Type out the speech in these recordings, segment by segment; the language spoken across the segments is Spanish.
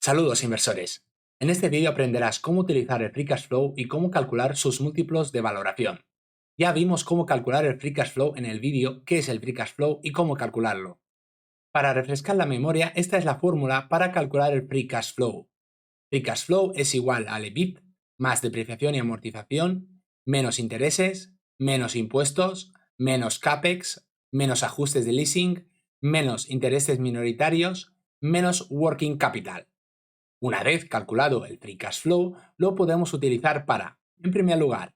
Saludos inversores. En este vídeo aprenderás cómo utilizar el Free Cash Flow y cómo calcular sus múltiplos de valoración. Ya vimos cómo calcular el Free Cash Flow en el vídeo, qué es el Free Cash Flow y cómo calcularlo. Para refrescar la memoria, esta es la fórmula para calcular el Free Cash Flow. Free Cash Flow es igual al EBIT más depreciación y amortización, menos intereses, menos impuestos, menos CAPEX, menos ajustes de leasing, menos intereses minoritarios, menos working capital. Una vez calculado el Free Cash Flow, lo podemos utilizar para, en primer lugar,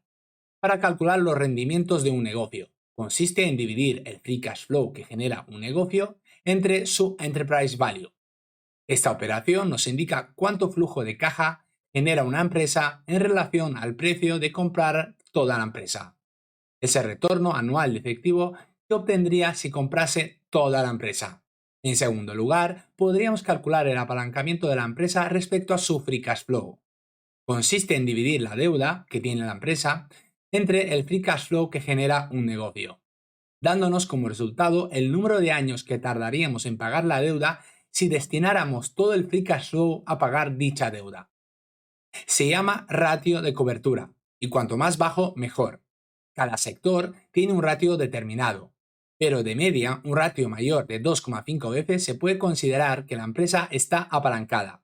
para calcular los rendimientos de un negocio. Consiste en dividir el Free Cash Flow que genera un negocio entre su Enterprise Value. Esta operación nos indica cuánto flujo de caja genera una empresa en relación al precio de comprar toda la empresa. Ese retorno anual de efectivo que obtendría si comprase toda la empresa. En segundo lugar, podríamos calcular el apalancamiento de la empresa respecto a su Free Cash Flow. Consiste en dividir la deuda que tiene la empresa entre el Free Cash Flow que genera un negocio, dándonos como resultado el número de años que tardaríamos en pagar la deuda si destináramos todo el Free Cash Flow a pagar dicha deuda. Se llama ratio de cobertura, y cuanto más bajo, mejor. Cada sector tiene un ratio determinado, pero de media un ratio mayor de 2,5 veces se puede considerar que la empresa está apalancada.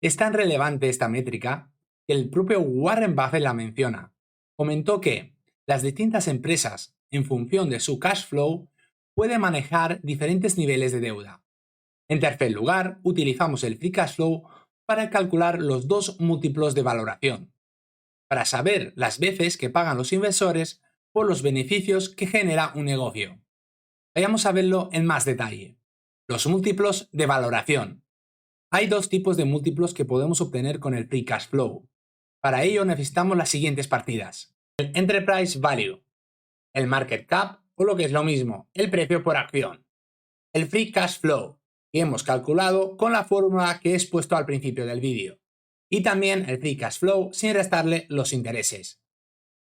Es tan relevante esta métrica que el propio Warren Buffett la menciona. Comentó que las distintas empresas, en función de su cash flow, pueden manejar diferentes niveles de deuda. En tercer lugar, utilizamos el Free Cash Flow para calcular los dos múltiplos de valoración, para saber las veces que pagan los inversores por los beneficios que genera un negocio. Vayamos a verlo en más detalle. Los múltiplos de valoración. Hay dos tipos de múltiplos que podemos obtener con el Free Cash Flow. Para ello necesitamos las siguientes partidas. El Enterprise Value, el Market Cap o lo que es lo mismo, el precio por acción. El Free Cash Flow, que hemos calculado con la fórmula que he expuesto al principio del vídeo. Y también el Free Cash Flow sin restarle los intereses.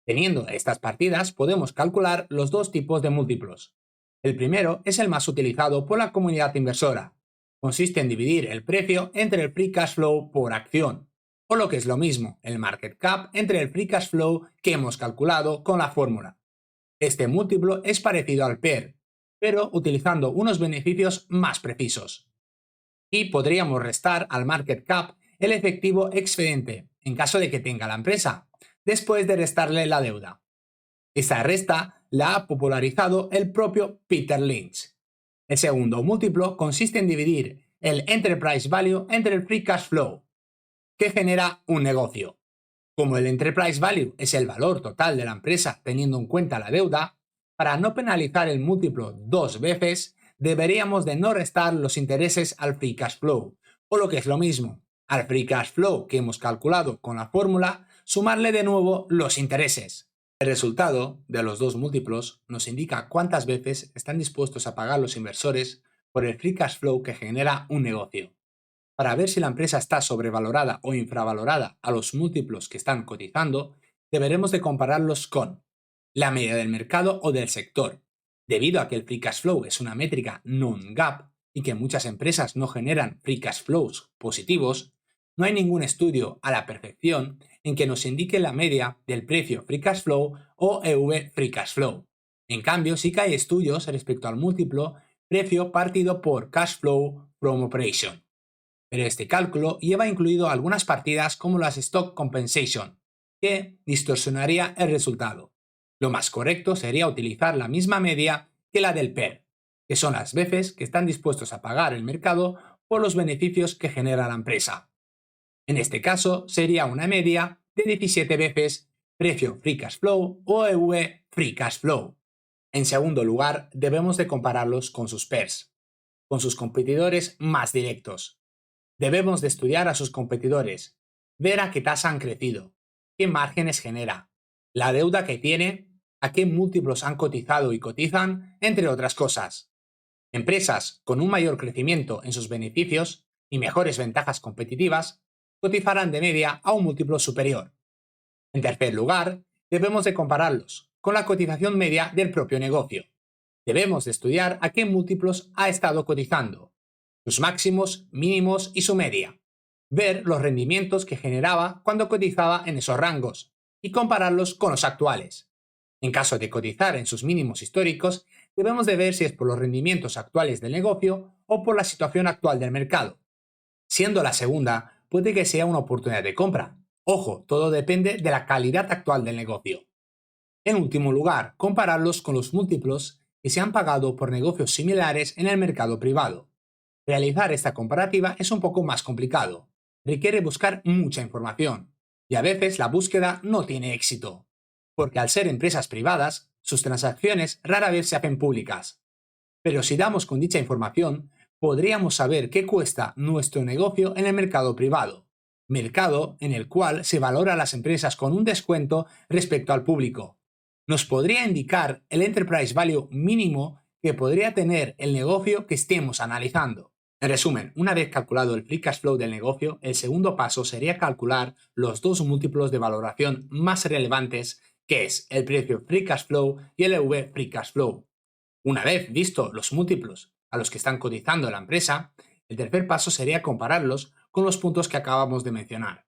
Teniendo estas partidas podemos calcular los dos tipos de múltiplos. El primero es el más utilizado por la comunidad inversora. Consiste en dividir el precio entre el Free Cash Flow por acción, o lo que es lo mismo, el Market Cap entre el Free Cash Flow que hemos calculado con la fórmula. Este múltiplo es parecido al PER, pero utilizando unos beneficios más precisos. Y podríamos restar al Market Cap el efectivo excedente, en caso de que tenga la empresa, después de restarle la deuda. Esta resta la ha popularizado el propio Peter Lynch. El segundo múltiplo consiste en dividir el Enterprise Value entre el Free Cash Flow, que genera un negocio. Como el Enterprise Value es el valor total de la empresa teniendo en cuenta la deuda, para no penalizar el múltiplo dos veces, deberíamos de no restar los intereses al Free Cash Flow, o lo que es lo mismo, al Free Cash Flow que hemos calculado con la fórmula, sumarle de nuevo los intereses. El resultado de los dos múltiplos nos indica cuántas veces están dispuestos a pagar los inversores por el Free Cash Flow que genera un negocio. Para ver si la empresa está sobrevalorada o infravalorada a los múltiplos que están cotizando, deberemos de compararlos con la media del mercado o del sector. Debido a que el Free Cash Flow es una métrica non-GAAP y que muchas empresas no generan Free Cash Flows positivos, no hay ningún estudio a la perfección en que nos indique la media del precio Free Cash Flow o EV Free Cash Flow. En cambio, sí que hay estudios respecto al múltiplo precio partido por Cash Flow from Operation. Pero este cálculo lleva incluido algunas partidas como las Stock Compensation, que distorsionaría el resultado. Lo más correcto sería utilizar la misma media que la del PER, que son las veces que están dispuestos a pagar el mercado por los beneficios que genera la empresa. En este caso sería una media de 17 veces precio Free Cash Flow o EV Free Cash Flow. En segundo lugar, debemos de compararlos con sus PERs, con sus competidores más directos. Debemos de estudiar a sus competidores, ver a qué tasa han crecido, qué márgenes genera, la deuda que tiene, a qué múltiplos han cotizado y cotizan, entre otras cosas. Empresas con un mayor crecimiento en sus beneficios y mejores ventajas competitivas cotizarán de media a un múltiplo superior. En tercer lugar, debemos de compararlos con la cotización media del propio negocio. Debemos de estudiar a qué múltiplos ha estado cotizando, sus máximos, mínimos y su media. ver los rendimientos que generaba cuando cotizaba en esos rangos y compararlos con los actuales. En caso de cotizar en sus mínimos históricos, debemos de ver si es por los rendimientos actuales del negocio o por la situación actual del mercado. Siendo la segunda, puede que sea una oportunidad de compra. Ojo, todo depende de la calidad actual del negocio. En último lugar, compararlos con los múltiplos que se han pagado por negocios similares en el mercado privado. Realizar esta comparativa es un poco más complicado. Requiere buscar mucha información y a veces la búsqueda no tiene éxito, porque al ser empresas privadas, sus transacciones rara vez se hacen públicas. Pero si damos con dicha información, podríamos saber qué cuesta nuestro negocio en el mercado privado, mercado en el cual se valora a las empresas con un descuento respecto al público. Nos podría indicar el enterprise value mínimo que podría tener el negocio que estemos analizando. En resumen, una vez calculado el free cash flow del negocio, el segundo paso sería calcular los dos múltiplos de valoración más relevantes, que es el precio free cash flow y el EV free cash flow. Una vez visto los múltiplos a los que están cotizando la empresa, el tercer paso sería compararlos con los puntos que acabamos de mencionar.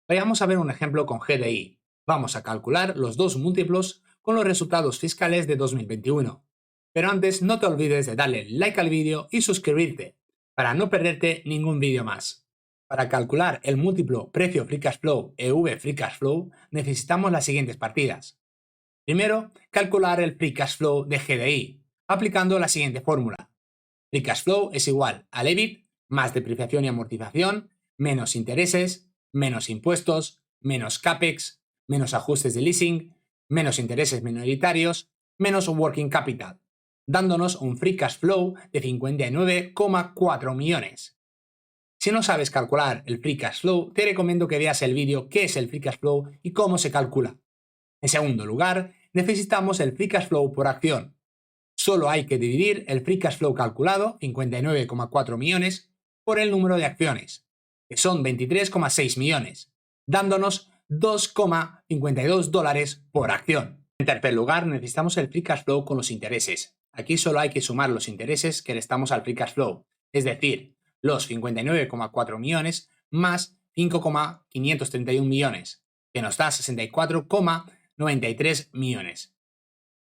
Vayamos a ver un ejemplo con GDI. Vamos a calcular los dos múltiplos con los resultados fiscales de 2021. Pero antes no te olvides de darle like al vídeo y suscribirte para no perderte ningún vídeo más. Para calcular el múltiplo precio free cash flow EV free cash flow necesitamos las siguientes partidas. Primero, calcular el free cash flow de GDI, aplicando la siguiente fórmula. Free cash flow es igual al EBIT más depreciación y amortización, menos intereses, menos impuestos, menos CAPEX, menos ajustes de leasing, menos intereses minoritarios, menos working capital, dándonos un free cash flow de 59,4 millones. Si no sabes calcular el free cash flow, te recomiendo que veas el vídeo qué es el free cash flow y cómo se calcula. En segundo lugar, necesitamos el free cash flow por acción. Solo hay que dividir el free cash flow calculado, 59,4 millones, por el número de acciones, que son 23,6 millones, dándonos $2,52 por acción. En tercer lugar, necesitamos el free cash flow con los intereses. Aquí solo hay que sumar los intereses que restamos al free cash flow, es decir, los 59,4 millones más 5,531 millones, que nos da 64,93 millones.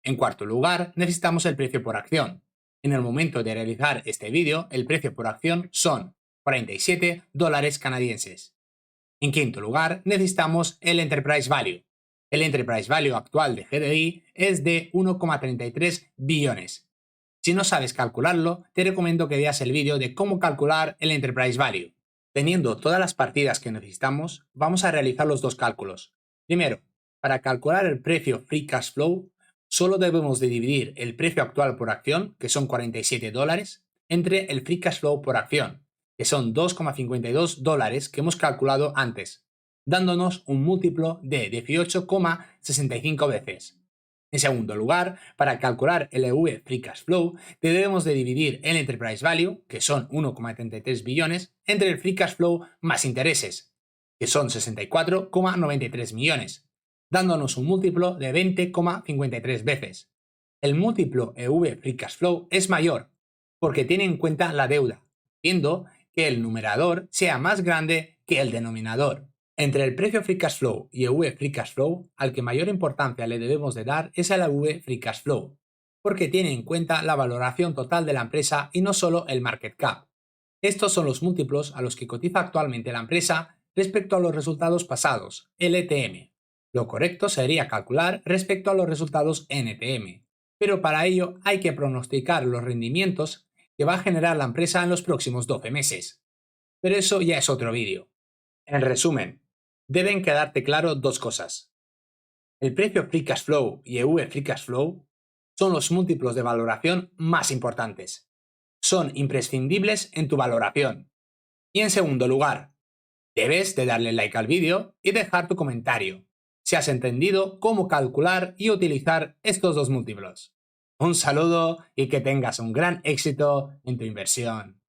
En cuarto lugar, necesitamos el precio por acción. En el momento de realizar este vídeo, el precio por acción son $47 canadienses. En quinto lugar, necesitamos el Enterprise Value. El Enterprise Value actual de GDI es de 1,33 billones. Si no sabes calcularlo, te recomiendo que veas el vídeo de cómo calcular el Enterprise Value. Teniendo todas las partidas que necesitamos, vamos a realizar los dos cálculos. Primero, para calcular el precio Free Cash Flow, solo debemos de dividir el precio actual por acción, que son $47, entre el Free Cash Flow por acción, que son $2,52 que hemos calculado antes, dándonos un múltiplo de 18,65 veces. En segundo lugar, para calcular el EV Free Cash Flow, debemos de dividir el Enterprise Value, que son 1,33 billones, entre el Free Cash Flow más intereses, que son 64,93 millones, dándonos un múltiplo de 20,53 veces. El múltiplo EV Free Cash Flow es mayor, porque tiene en cuenta la deuda, haciendo que el numerador sea más grande que el denominador. Entre el precio Free Cash Flow y EV Free Cash Flow, al que mayor importancia le debemos de dar es al EV Free Cash Flow, porque tiene en cuenta la valoración total de la empresa y no solo el market cap. Estos son los múltiplos a los que cotiza actualmente la empresa respecto a los resultados pasados, LTM. Lo correcto sería calcular respecto a los resultados NTM, pero para ello hay que pronosticar los rendimientos que va a generar la empresa en los próximos 12 meses. Pero eso ya es otro vídeo. En resumen, deben quedarte claro dos cosas. El precio Free Cash Flow y EV Free Cash Flow son los múltiplos de valoración más importantes. Son imprescindibles en tu valoración. Y en segundo lugar, debes de darle like al vídeo y dejar tu comentario si has entendido cómo calcular y utilizar estos dos múltiplos. Un saludo y que tengas un gran éxito en tu inversión.